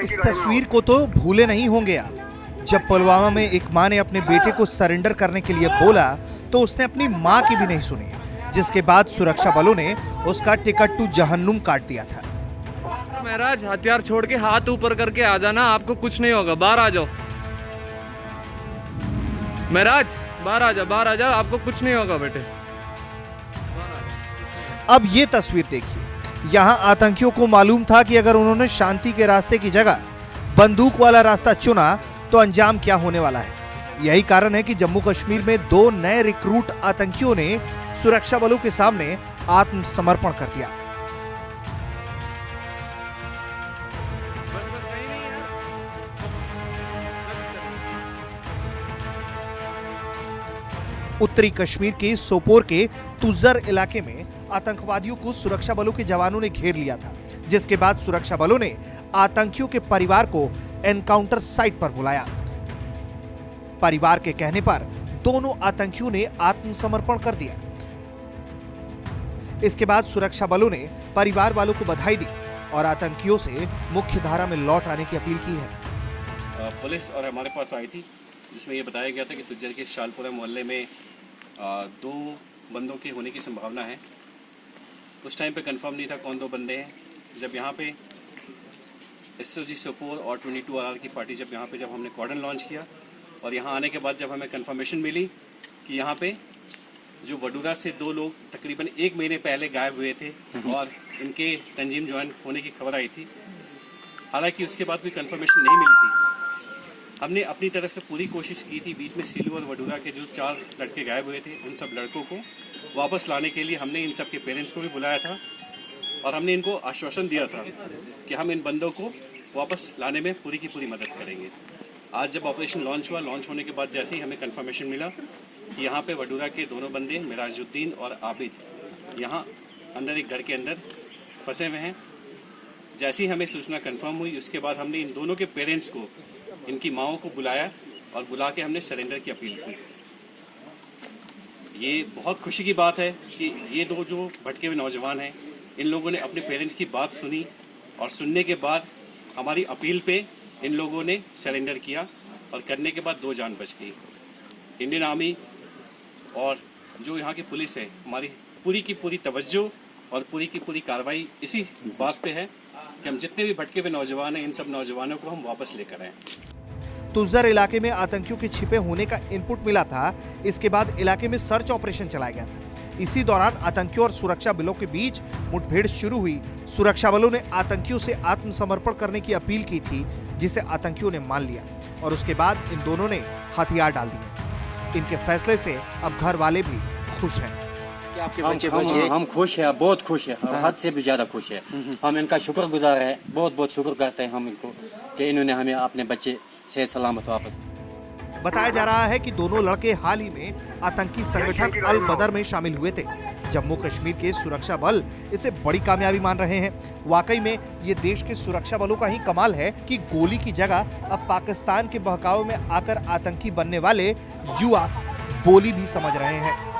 इस तस्वीर को तो भूले नहीं होंगे आप। जब पुलवामा में एक मां ने अपने बेटे को सरेंडर करने के लिए बोला तो उसने अपनी मां की भी नहीं सुनी, जिसके बाद सुरक्षा बलों ने उसका टिकट टू जहन्नुम काट दिया था। महराज, हथियार छोड़ के हाथ ऊपर करके आ जाना, आपको कुछ नहीं होगा। बाहर आ जाओ महराज, बाहर आ जाओ, आपको कुछ नहीं होगा बेटे। अब ये तस्वीर देखिए, यहाँ आतंकियों को मालूम था कि अगर उन्होंने शांति के रास्ते की जगह बंदूक वाला रास्ता चुना तो अंजाम क्या होने वाला है। यही कारण है कि जम्मू कश्मीर में 2 नए रिक्रूट आतंकियों ने सुरक्षा बलों के सामने आत्मसमर्पण कर दिया। उत्तरी कश्मीर के सोपोर के तुजर इलाके में आतंकवादियों को सुरक्षा बलों के जवानों ने घेर लिया था, जिसके बाद सुरक्षा बलों ने आतंकियों के परिवार को एनकाउंटर साइट पर बुलाया। परिवार के कहने पर दोनों आतंकियों ने आत्मसमर्पण कर दिया। इसके बाद सुरक्षा बलों ने परिवार वालों को बधाई दी और आतंकियों से मुख्य धारा में लौट आने की अपील की है। पुलिस और हमारे पास आई थी, जिसमें यह बताया गया था कि तुज्जर के शालपुरा मोहल्ले में 2 बंदों के होने की संभावना है। उस टाइम पे कंफर्म नहीं था कौन 2 बंदे हैं। जब यहाँ पे एसओजी सोपोर और 22 RR की पार्टी जब हमने कॉर्डन लॉन्च किया और यहाँ आने के बाद जब हमें कंफर्मेशन मिली कि यहाँ पे जो वडूरा से 2 लोग तकरीबन 1 महीने पहले गायब हुए थे और इनके तंजीम ज्वाइन होने की खबर आई थी, हालांकि उसके बाद कोई कंफर्मेशन नहीं मिली थी। हमने अपनी तरफ से पूरी कोशिश की थी। बीच में सीलू और वडूरा के जो 4 लड़के गायब हुए थे, उन सब लड़कों को वापस लाने के लिए हमने इन सब के पेरेंट्स को भी बुलाया था और हमने इनको आश्वासन दिया था कि हम इन बंदों को वापस लाने में पूरी की पूरी मदद करेंगे। आज जब ऑपरेशन लॉन्च हुआ, लॉन्च होने के बाद जैसे ही हमें कंफर्मेशन मिला कि यहाँ पे वडूरा के दोनों बंदे मिराजुद्दीन और आबिद यहाँ अंदर एक घर के अंदर फंसे हुए हैं, जैसे ही हमें सूचना कंफर्म हुई उसके बाद हमने इन दोनों के पेरेंट्स को, इनकी माओं को बुलाया और बुला के हमने सरेंडर की अपील की। ये बहुत खुशी की बात है कि ये 2 जो भटके हुए नौजवान हैं, इन लोगों ने अपने पेरेंट्स की बात सुनी और सुनने के बाद हमारी अपील पे इन लोगों ने सरेंडर किया और करने के बाद 2 जान बच गई। इंडियन आर्मी और जो यहाँ की पुलिस है, हमारी पूरी की पूरी तवज्जो और पूरी की पूरी कार्रवाई इसी बात पे है कि हम जितने भी भटके हुए नौजवान हैं, इन सब नौजवानों को हम वापस लेकर आए। तुजर इलाके में आतंकियों के छिपे होने का इनपुट मिला था। इसके बाद इलाके में सर्च ऑपरेशन चलाया गया था। इसी दौरान आतंकियों और सुरक्षा बलों के बीच मुठभेड़ शुरू हुई। सुरक्षा बलों ने आतंकियों से आत्मसमर्पण करने की अपील की थी, जिसे आतंकियों ने मान लिया और उसके बाद इन दोनों ने हथियार डाल दिए। इनके फैसले से अब घर वाले भी खुश हैं। हम खुश हैं, बहुत खुश हैं, हद से भी ज्यादा खुश हैं। हम इनका शुक्रगुजार हैं, बहुत बहुत शुक्र करते हैं हम इनको कि इन्होंने हमें अपने बच्चे सेहत सलामत वापस। बताया जा रहा है कि दोनों लड़के हाल ही में आतंकी संगठन अल बदर में शामिल हुए थे। जम्मू कश्मीर के सुरक्षा बल इसे बड़ी कामयाबी मान रहे हैं। वाकई में ये देश के सुरक्षा बलों का ही कमाल है कि गोली की जगह अब पाकिस्तान के बहकावे में आकर आतंकी बनने वाले युवा बोली भी समझ रहे हैं।